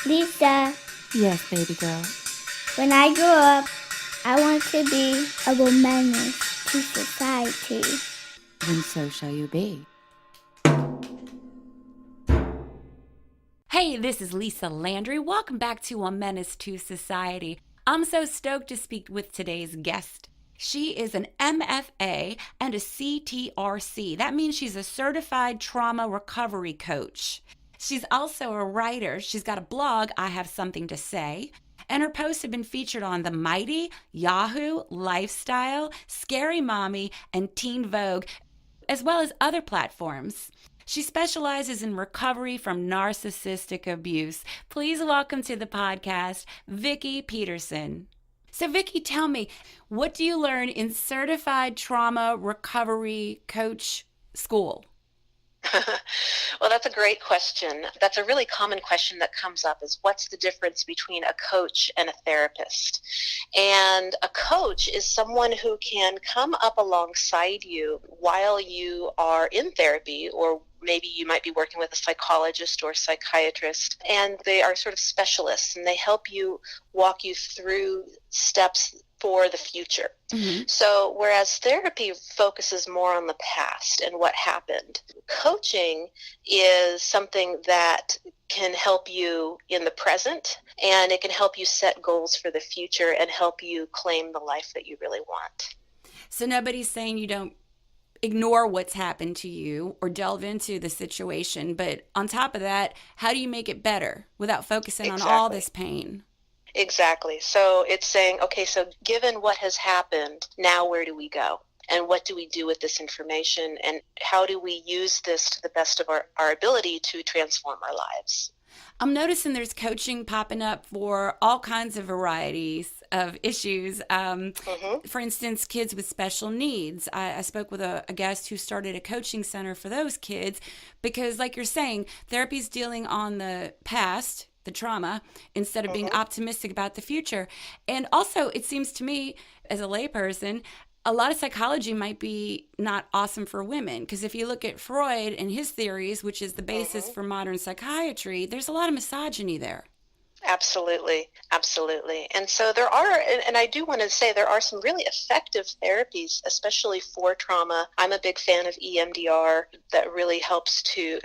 Lisa, Yes, baby girl. when I grow up, I want to be a WOMENACE to society. Then so shall you be. Hey, this is Lisa Landry. Welcome back to A Menace to Society. I'm so stoked to speak with today's guest. She is an MFA and a CTRC. That means she's a certified trauma recovery coach. She's also a writer. She's got a blog, I Have Something to Say. And her posts have been featured on The Mighty, Yahoo, Lifestyle, Scary Mommy, and Teen Vogue, as well as other platforms. She specializes in recovery from narcissistic abuse. Please welcome to the podcast, Vicky Peterson. So, Vicky, tell me, what do you learn in Certified Trauma Recovery Coach School? Well, that's a great question. That's a really common question that comes up is what's the difference between a coach and a therapist? And a coach is someone who can come up alongside you while you are in therapy, or maybe you might be working with a psychologist or psychiatrist, and they are sort of specialists and they help you walk you through steps for the future. Mm-hmm. So whereas therapy focuses more on the past and what happened, coaching is something that can help you in the present, and it can help you set goals for the future and help you claim the life that you really want. So nobody's saying you don't ignore what's happened to you or delve into the situation, but on top of that, how do you make it better without focusing on all this pain? Exactly. So it's saying, okay, so given what has happened, now where do we go? And what do we do with this information? And how do we use this to the best of our ability to transform our lives? I'm noticing there's coaching popping up for all kinds of varieties of issues. For instance, kids with special needs. I spoke with a guest who started a coaching center for those kids because, like you're saying, therapy's dealing on the past, the trauma, instead of being optimistic about the future. And also, it seems to me, as a layperson, a lot of psychology might be not awesome for women, because if you look at Freud and his theories, which is the basis for modern psychiatry, there's a lot of misogyny there. Absolutely. Absolutely. And so there are, and I do want to say there are some really effective therapies, especially for trauma. I'm a big fan of EMDR that really helps to,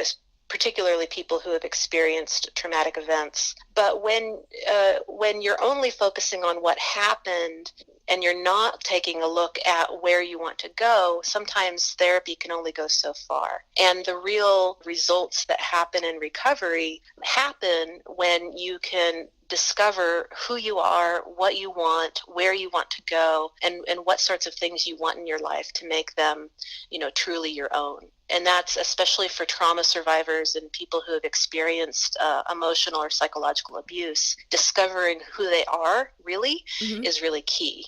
particularly people who have experienced traumatic events. But when you're only focusing on what happened and you're not taking a look at where you want to go, sometimes therapy can only go so far. And the real results that happen in recovery happen when you can discover who you are, what you want, where you want to go, and what sorts of things you want in your life to make them, truly your own. And that's especially for trauma survivors and people who have experienced emotional or psychological abuse. Discovering who they are really is really key.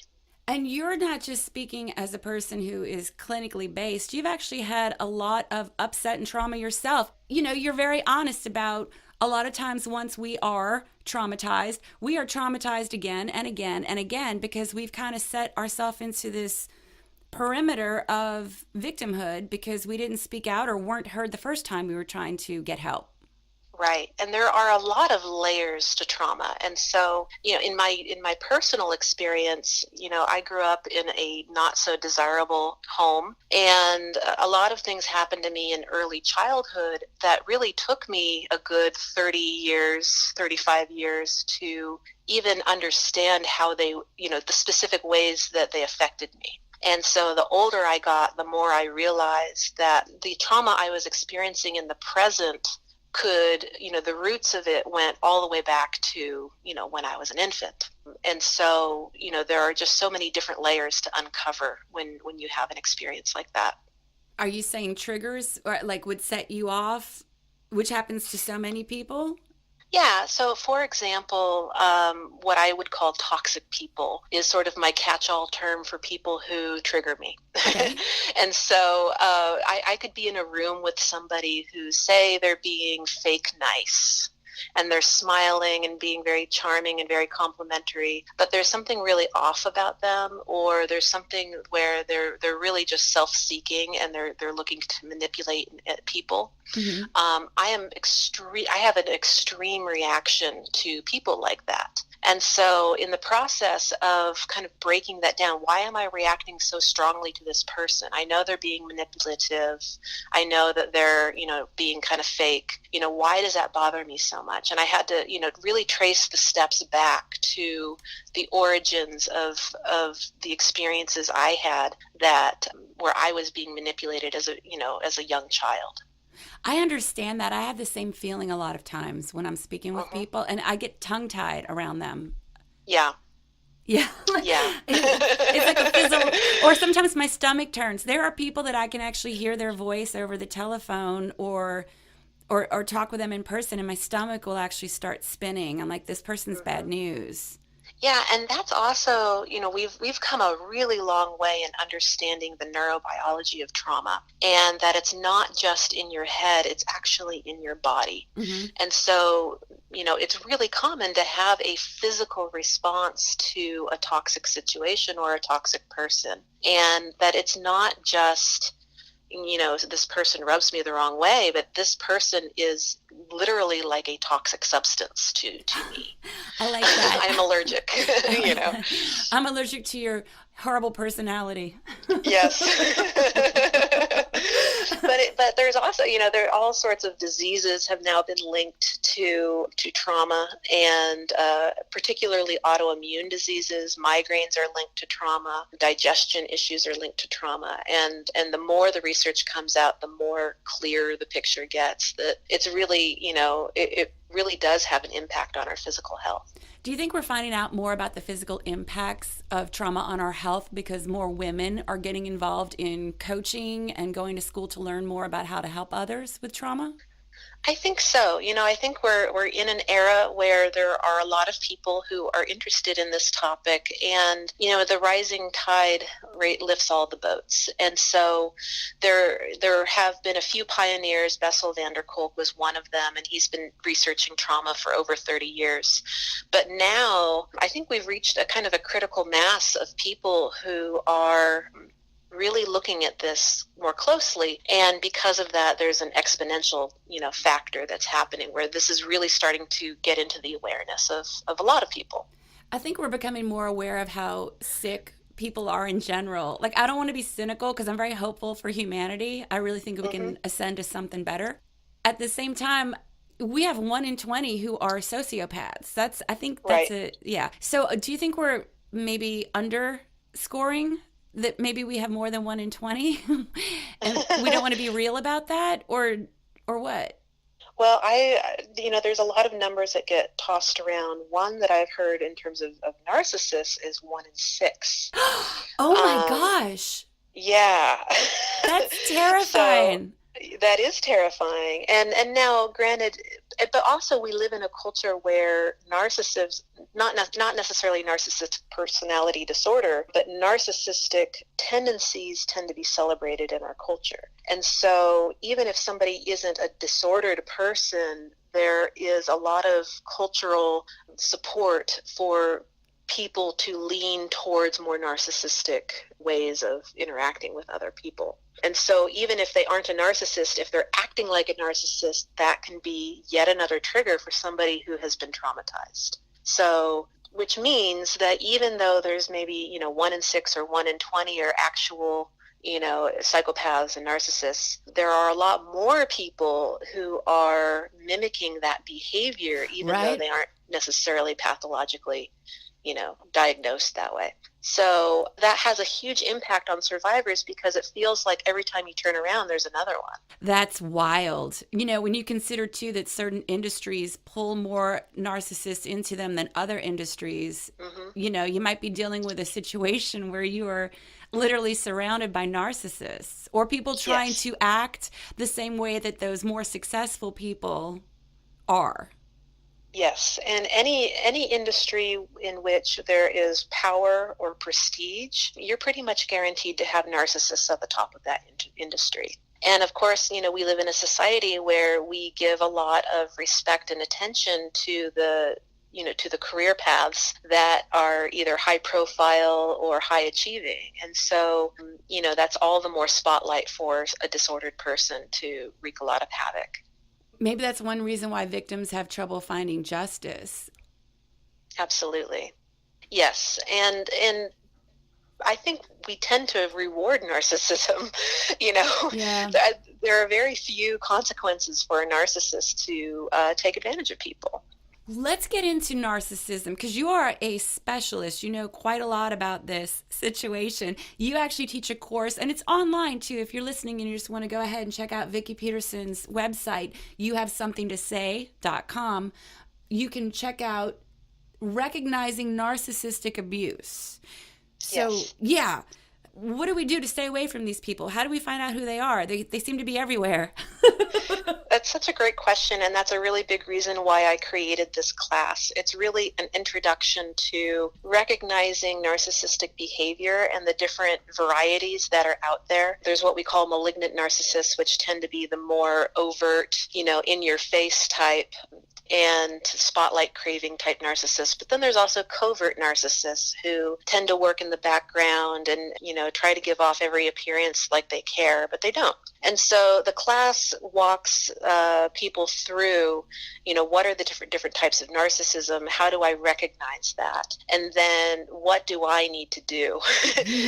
And you're not just speaking as a person who is clinically based. You've actually had a lot of upset and trauma yourself. You're very honest about a lot of times once we are traumatized, we are traumatized again and again and again because we've kind of set ourselves into this perimeter of victimhood because we didn't speak out or weren't heard the first time we were trying to get help. Right. And there are a lot of layers to trauma. And so, in my personal experience, I grew up in a not so desirable home, and a lot of things happened to me in early childhood that really took me a good 30 years, 35 years to even understand how they, the specific ways that they affected me. And so the older I got, the more I realized that the trauma I was experiencing in the present could, the roots of it went all the way back to, when I was an infant. And so, there are just so many different layers to uncover when you have an experience like that. Are you saying triggers or would set you off, which happens to so many people? Yeah. So, for example, what I would call toxic people is sort of my catch-all term for people who trigger me. Okay. And so I could be in a room with somebody who say they're being fake nice. and they're smiling and being very charming and very complimentary, but there's something really off about them, or there's something where they're really just self-seeking and they're looking to manipulate people. Mm-hmm. I have an extreme reaction to people like that. And so in the process of kind of breaking that down, why am I reacting so strongly to this person? I know they're being manipulative. I know that they're, being kind of fake. Why does that bother me so much? And I had to, really trace the steps back to the origins of the experiences I had where I was being manipulated as a young child. I understand that. I have the same feeling a lot of times when I'm speaking with people, and I get tongue-tied around them. Yeah. Yeah. Yeah. It's like a fizzle, or sometimes my stomach turns. There are people that I can actually hear their voice over the telephone or talk with them in person, and my stomach will actually start spinning. I'm like, this person's bad news. Yeah, and that's also, we've come a really long way in understanding the neurobiology of trauma, and that it's not just in your head, it's actually in your body. Mm-hmm. And so, it's really common to have a physical response to a toxic situation or a toxic person, and that it's not just, this person rubs me the wrong way, but this person is literally like a toxic substance to me. I like that. I'm allergic, I'm allergic to your horrible personality. Yes. But there's also, there are all sorts of diseases have now been linked to trauma, and particularly autoimmune diseases. Migraines are linked to trauma. Digestion issues are linked to trauma. And the more the research comes out, the more clear the picture gets that it's really, it really does have an impact on our physical health. Do you think we're finding out more about the physical impacts of trauma on our health because more women are getting involved in coaching and going to school to learn more about how to help others with trauma? I think so. I think we're in an era where there are a lot of people who are interested in this topic, and the rising tide lifts all the boats. And so there have been a few pioneers. Bessel van der Kolk was one of them, and he's been researching trauma for over 30 years. But now I think we've reached a kind of a critical mass of people who are really looking at this more closely, and because of that there's an exponential factor that's happening where this is really starting to get into the awareness of a lot of people. I think we're becoming more aware of how sick people are in general. Like, I don't want to be cynical because I'm very hopeful for humanity. I really think we can ascend to something better. At the same time, we have 1 in 20 who are sociopaths. I think that's right. Yeah. So do you think we're maybe underscoring that maybe we have more than 1 in 20 and we don't want to be real about that, or what? Well, there's a lot of numbers that get tossed around. One that I've heard in terms of narcissists is 1 in 6. Oh my gosh. Yeah. That's terrifying. That is terrifying. And now, granted, but also we live in a culture where narcissists, not necessarily narcissistic personality disorder, but narcissistic tendencies tend to be celebrated in our culture. And so even if somebody isn't a disordered person, there is a lot of cultural support for people to lean towards more narcissistic ways of interacting with other people. And so even if they aren't a narcissist, if they're acting like a narcissist, that can be yet another trigger for somebody who has been traumatized. So, which means that even though there's maybe, 1 in 6 or 1 in 20 are actual, psychopaths and narcissists, there are a lot more people who are mimicking that behavior, even though they aren't necessarily pathologically diagnosed that way. So that has a huge impact on survivors because it feels like every time you turn around, there's another one. That's wild. When you consider too that certain industries pull more narcissists into them than other industries, you might be dealing with a situation where you are literally surrounded by narcissists or people trying to act the same way that those more successful people are. Yes, and any industry in which there is power or prestige, you're pretty much guaranteed to have narcissists at the top of that industry. And of course, we live in a society where we give a lot of respect and attention to to the career paths that are either high profile or high achieving. And so, that's all the more spotlight for a disordered person to wreak a lot of havoc. Maybe that's one reason why victims have trouble finding justice. Absolutely. Yes. And I think we tend to reward narcissism. Yeah. There are very few consequences for a narcissist to take advantage of people. Let's get into narcissism, because you are a specialist. You know quite a lot about this situation. You actually teach a course, and it's online too. If you're listening and you just want to go ahead and check out Vicky Peterson's website, youhavesomethingtosay.com, you can check out Recognizing Narcissistic Abuse. So, Yes. yeah. What do we do to stay away from these people? How do we find out who they are? They seem to be everywhere. That's such a great question, and that's a really big reason why I created this class. It's really an introduction to recognizing narcissistic behavior and the different varieties that are out there. There's what we call malignant narcissists, which tend to be the more overt, in-your-face type and spotlight craving type narcissists. But then there's also covert narcissists who tend to work in the background and, try to give off every appearance like they care, but they don't. And so the class walks people through, what are the different types of narcissism? How do I recognize that? And then what do I need to do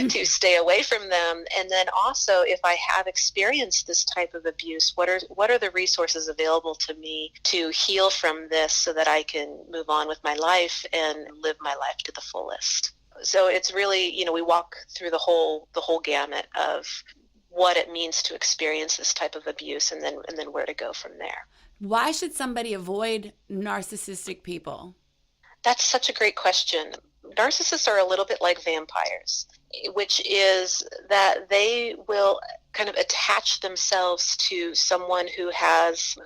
to stay away from them? And then also, if I have experienced this type of abuse, what are the resources available to me to heal from this so that I can move on with my life and live my life to the fullest? So it's really, we walk through the whole gamut of what it means to experience this type of abuse, and then where to go from there. Why should somebody avoid narcissistic people? That's such a great question. Narcissists are a little bit like vampires, which is that they will kind of attach themselves to someone who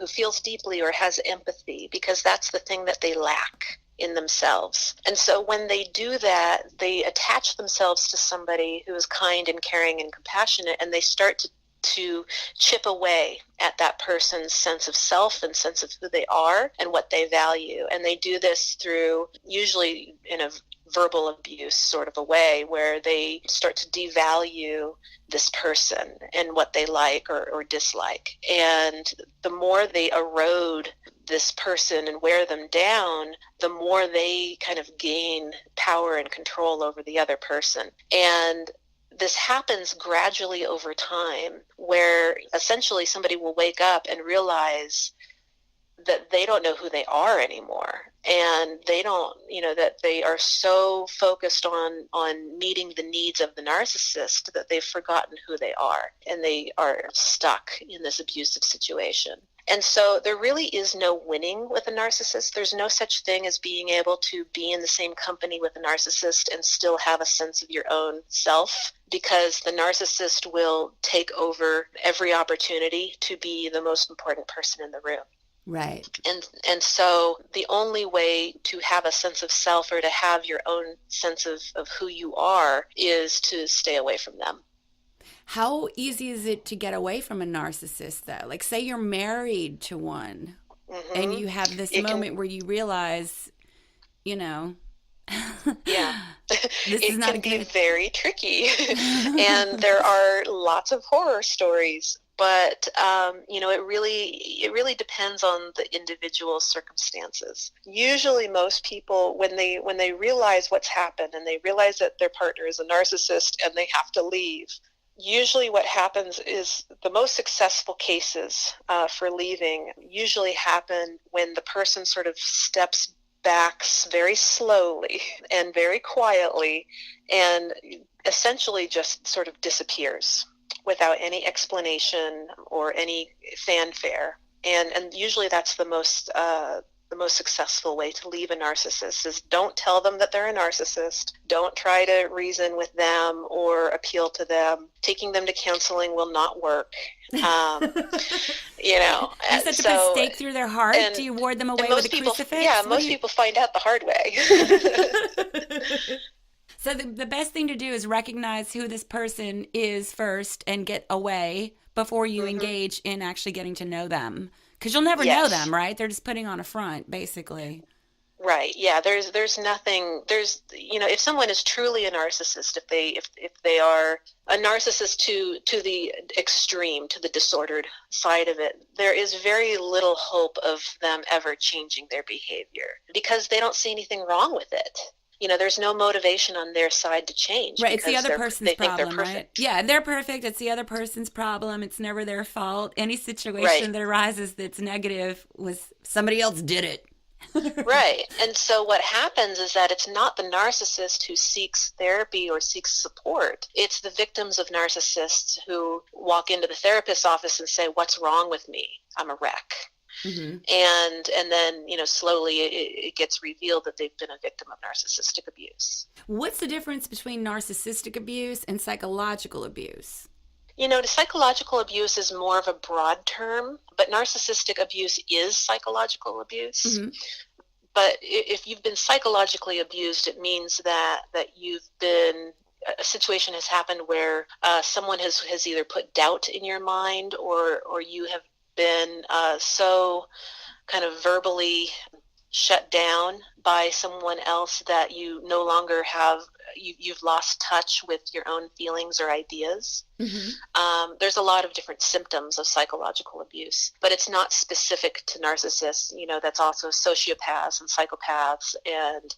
feels deeply or has empathy, because that's the thing that they lack in themselves. And so when they do that, they attach themselves to somebody who is kind and caring and compassionate, and they start to chip away at that person's sense of self and sense of who they are and what they value. And they do this through, usually in a verbal abuse sort of a way, where they start to devalue this person and what they like or dislike. And the more they erode this person and wear them down, the more they kind of gain power and control over the other person. And this happens gradually over time, where essentially somebody will wake up and realize that they don't know who they are anymore. And they don't, that they are so focused on meeting the needs of the narcissist that they've forgotten who they are, and they are stuck in this abusive situation. And so there really is no winning with a narcissist. There's no such thing as being able to be in the same company with a narcissist and still have a sense of your own self, because the narcissist will take over every opportunity to be the most important person in the room. Right. And so the only way to have a sense of self, or to have your own sense of who you are, is to stay away from them. How easy is it to get away from a narcissist, though? Like, say you're married to one, and you have this moment where you realize, Yeah. this is not it can be very tricky. And there are lots of horror stories. But, it really depends on the individual circumstances. Usually most people, when they realize what's happened and they realize that their partner is a narcissist and they have to leave, usually what happens is the most successful cases for leaving usually happen when the person sort of steps back very slowly and very quietly and essentially just sort of disappears without any explanation or any fanfare. And usually that's the most successful way to leave a narcissist, is don't tell them that they're a narcissist. Don't try to reason with them or appeal to them. Taking them to counseling will not work. You have to put a stake through their heart. Do you ward them away with a crucifix? Yeah, most people find out the hard way. So the best thing to do is recognize who this person is first and get away before you engage in actually getting to know them. Because you'll never know them, right? They're just putting on a front, basically. Right. Yeah. There's nothing. If someone is truly a narcissist, if they are a narcissist to the extreme, to the disordered side of it, there is very little hope of them ever changing their behavior because they don't see anything wrong with it. There's no motivation on their side to change. Right, it's the other person's they think problem, they're right? perfect. Yeah, they're perfect. It's the other person's problem. It's never their fault. Any situation that arises that's negative was somebody else did it. Right. And so what happens is that it's not the narcissist who seeks therapy or seeks support. It's the victims of narcissists who walk into the therapist's office and say, "What's wrong with me? I'm a wreck." Mm-hmm. And then, slowly it gets revealed that they've been a victim of narcissistic abuse. What's the difference between narcissistic abuse and psychological abuse? The psychological abuse is more of a broad term, but narcissistic abuse is psychological abuse. Mm-hmm. But if you've been psychologically abused, it means that a situation has happened where someone has either put doubt in your mind or you have been so kind of verbally shut down by someone else that you no longer have, you've lost touch with your own feelings or ideas. Mm-hmm. There's a lot of different symptoms of psychological abuse, but it's not specific to narcissists. That's also sociopaths and psychopaths and,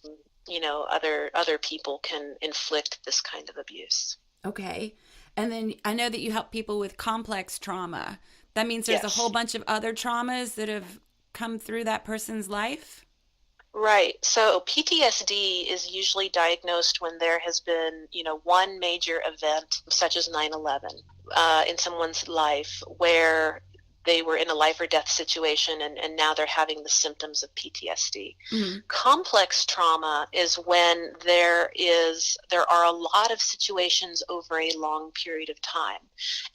other people can inflict this kind of abuse. Okay. And then I know that you help people with complex trauma. That means there's a whole bunch of other traumas that have come through that person's life? Right. So PTSD is usually diagnosed when there has been, one major event, such as 9/11, in someone's life where they were in a life or death situation and now they're having the symptoms of PTSD. Mm-hmm. Complex trauma is when there are a lot of situations over a long period of time.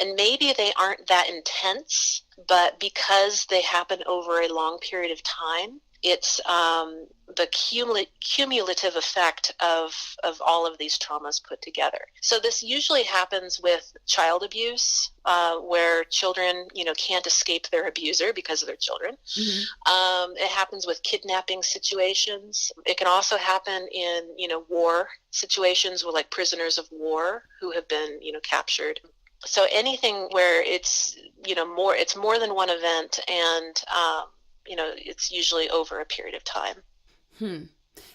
And maybe they aren't that intense, but because they happen over a long period of time, it's the cumulative effect of all of these traumas put together. So this usually happens with child abuse, where children, can't escape their abuser because they're children. Mm-hmm. It happens with kidnapping situations. It can also happen in, war situations with like prisoners of war who have been, captured. So anything where it's, it's more than one event and, it's usually over a period of time.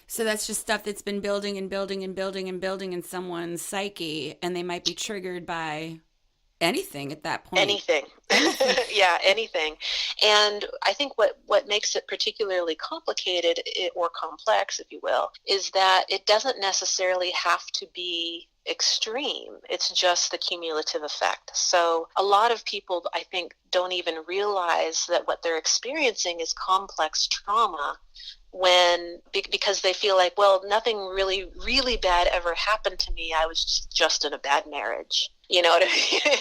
So that's just stuff that's been building and building and building and building in someone's psyche, and they might be triggered by anything at that point. Anything. Yeah, anything. And I think what makes it particularly complicated or complex, if you will, is that it doesn't necessarily have to be extreme. It's just the cumulative effect. So a lot of people, I think, don't even realize that what they're experiencing is complex trauma because they feel like, well, nothing really, really bad ever happened to me. I was just in a bad marriage. You know what I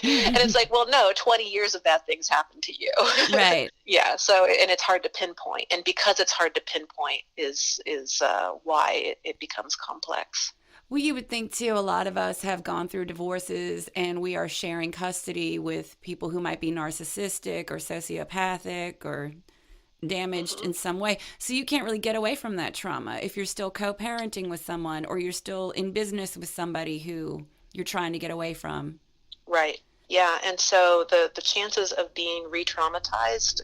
mean? And it's like, well, no, 20 years of bad things happened to you. Right. Yeah. So, and it's hard to pinpoint. And because it's hard to pinpoint is why it becomes complex. Well, you would think, too, a lot of us have gone through divorces and we are sharing custody with people who might be narcissistic or sociopathic or damaged in some way. So you can't really get away from that trauma if you're still co-parenting with someone or you're still in business with somebody who you're trying to get away from. Right. Yeah. And so the chances of being re-traumatized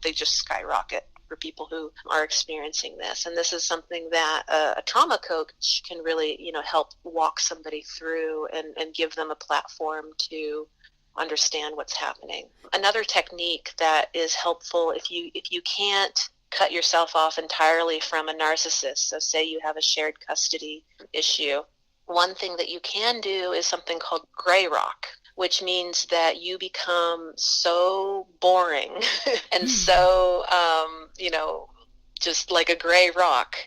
they just skyrocket for people who are experiencing this. And this is something that a trauma coach can really, help walk somebody through and give them a platform to understand what's happening. Another technique that is helpful if you can't cut yourself off entirely from a narcissist, so say you have a shared custody issue, one thing that you can do is something called gray rock, which means that you become so boring and so, just like a gray rock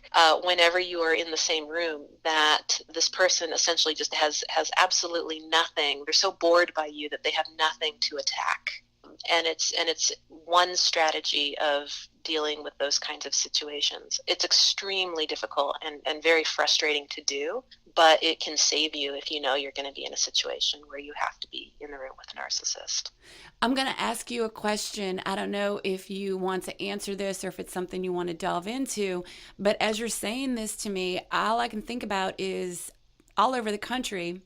whenever you are in the same room, that this person essentially just has absolutely nothing. They're so bored by you that they have nothing to attack. and it's one strategy of dealing with those kinds of situations. It's extremely difficult and very frustrating to do, but it can save you if you know you're going to be in a situation where you have to be in the room with a narcissist. I'm going to ask you a question. I don't know if you want to answer this or if it's something you want to delve into, but as you're saying this to me, all I can think about is all over the country,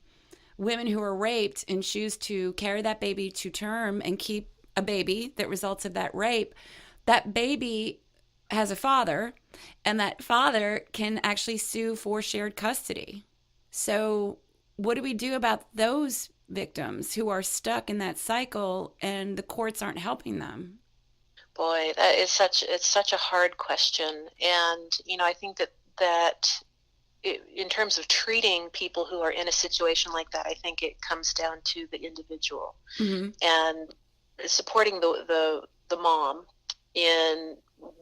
women who are raped and choose to carry that baby to term and keep a baby that results of that rape. That baby has a father, and that father can actually sue for shared custody. So what do we do about those victims who are stuck in that cycle and the courts aren't helping them? Boy, it's such a hard question. And, I think that in terms of treating people who are in a situation like that, I think it comes down to the individual and supporting the mom in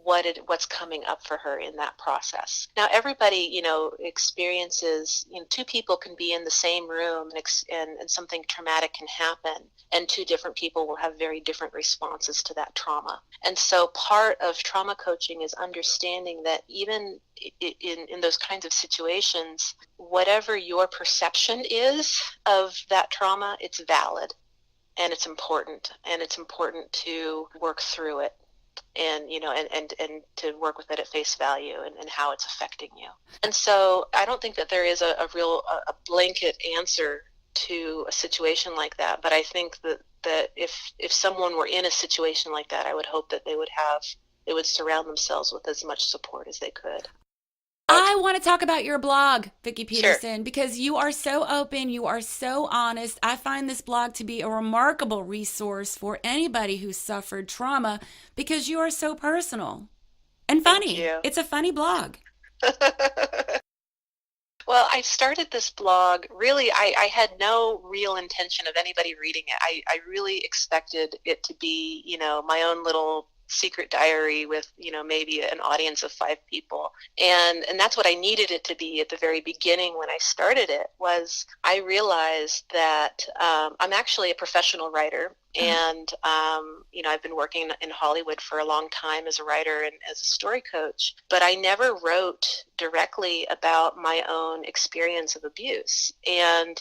what's coming up for her in that process. Now, everybody, experiences, two people can be in the same room and something traumatic can happen, and two different people will have very different responses to that trauma. And so part of trauma coaching is understanding that even in those kinds of situations, whatever your perception is of that trauma, it's valid and it's important to work through it. And and to work with it at face value and how it's affecting you. And so I don't think that there is a real blanket answer to a situation like that, but I think that if someone were in a situation like that, I would hope that they would surround themselves with as much support as they could. I want to talk about your blog, Vicky Peterson, Sure. because you are so open, you are so honest. I find this blog to be a remarkable resource for anybody who suffered trauma because you are so personal and funny. Thank you. It's a funny blog. Well, I started this blog, really, I had no real intention of anybody reading it. I really expected it to be, my own little secret diary with, maybe an audience of 5 people. And that's what I needed it to be at the very beginning when I started it. Was I realized that I'm actually a professional writer. And, I've been working in Hollywood for a long time as a writer and as a story coach, but I never wrote directly about my own experience of abuse. And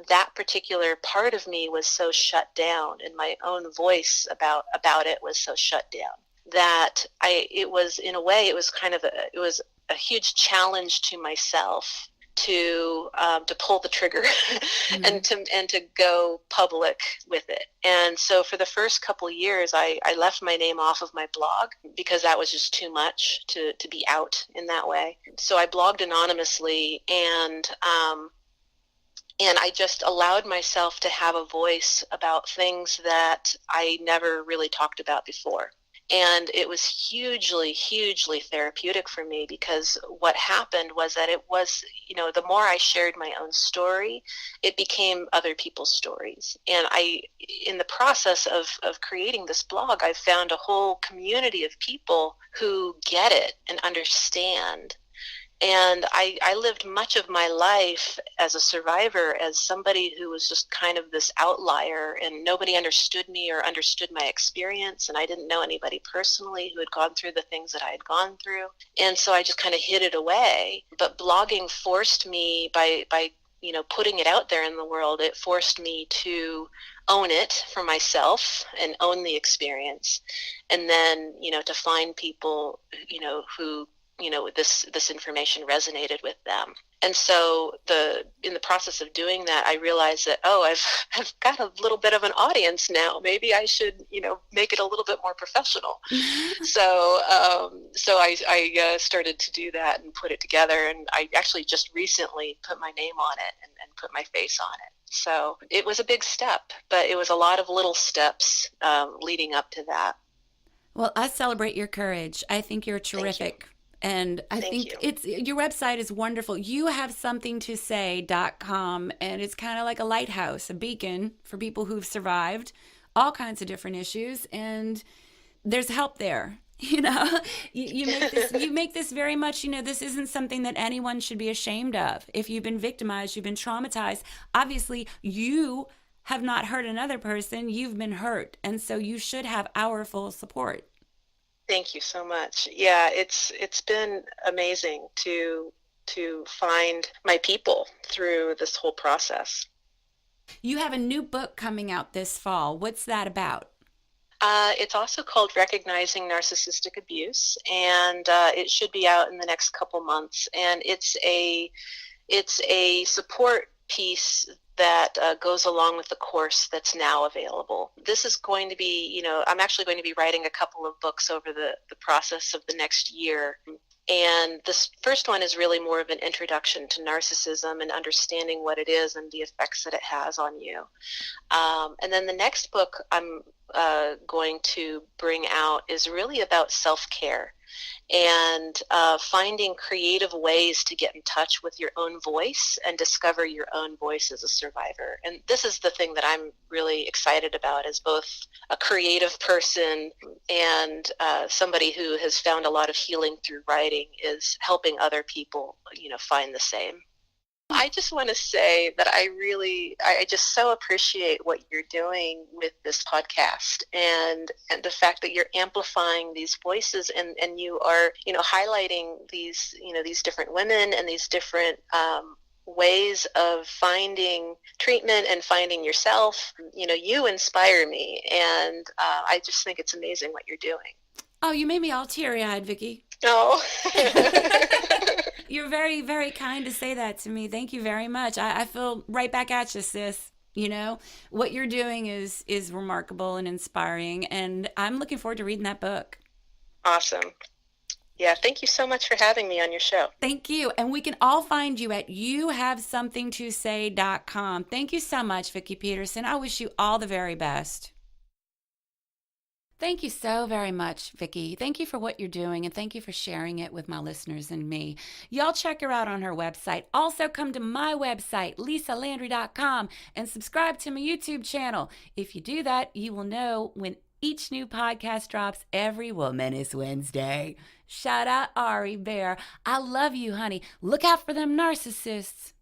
that particular part of me was so shut down, and my own voice about it was so shut down, that it was kind of a huge challenge to myself to pull the trigger and to go public with it. And so for the first couple of years, I left my name off of my blog because that was just too much to be out in that way. So I blogged anonymously, and I just allowed myself to have a voice about things that I never really talked about before. And it was hugely, hugely therapeutic for me, because what happened was that it was, the more I shared my own story, it became other people's stories. And in the process of creating this blog, I found a whole community of people who get it and understand. And I lived much of my life as a survivor, as somebody who was just kind of this outlier, and nobody understood me or understood my experience, and I didn't know anybody personally who had gone through the things that I had gone through. And so I just kind of hid it away. But blogging forced me, by putting it out there in the world, it forced me to own it for myself and own the experience. And then, to find people, who this information resonated with them. And so in the process of doing that, I realized that, I've got a little bit of an audience now. Maybe I should, make it a little bit more professional. So I started to do that and put it together. And I actually just recently put my name on it and put my face on it. So it was a big step, but it was a lot of little steps leading up to that. Well, I celebrate your courage. I think you're terrific. And I think your website is wonderful. You have something to say.com, and it's kind of like a lighthouse, a beacon for people who've survived all kinds of different issues. And there's help there. You make this very much, this isn't something that anyone should be ashamed of. If you've been victimized, you've been traumatized, obviously you have not hurt another person, you've been hurt. And so you should have our full support. Thank you so much. Yeah, it's been amazing to find my people through this whole process. You have a new book coming out this fall. What's that about? It's also called Recognizing Narcissistic Abuse, and it should be out in the next couple months. And it's a support piece that goes along with the course that's now available. This is going to be, I'm actually going to be writing a couple of books over the process of the next year. And this first one is really more of an introduction to narcissism and understanding what it is and the effects that it has on you. And then the next book I'm going to bring out is really about self-care and finding creative ways to get in touch with your own voice and discover your own voice as a survivor. And this is the thing that I'm really excited about as both a creative person and somebody who has found a lot of healing through writing, is helping other people, find the same. I just want to say that I just so appreciate what you're doing with this podcast and the fact that you're amplifying these voices and you are, highlighting these, these different women and these different ways of finding treatment and finding yourself. You inspire me, and I just think it's amazing what you're doing. Oh, you made me all teary-eyed, Vicki. No. You're very, very kind to say that to me. Thank you very much. I feel right back at you, sis. What you're doing is remarkable and inspiring, and I'm looking forward to reading that book. Awesome. Yeah, thank you so much for having me on your show. Thank you. And we can all find you at youhavesomethingtosay.com. Thank you so much, Vicky Peterson. I wish you all the very best. Thank you so very much, Vicki. Thank you for what you're doing, and thank you for sharing it with my listeners and me. Y'all check her out on her website. Also, come to my website, lisalandry.com, and subscribe to my YouTube channel. If you do that, you will know when each new podcast drops every WOMENACE Wednesday. Shout out Ari Bear. I love you, honey. Look out for them narcissists.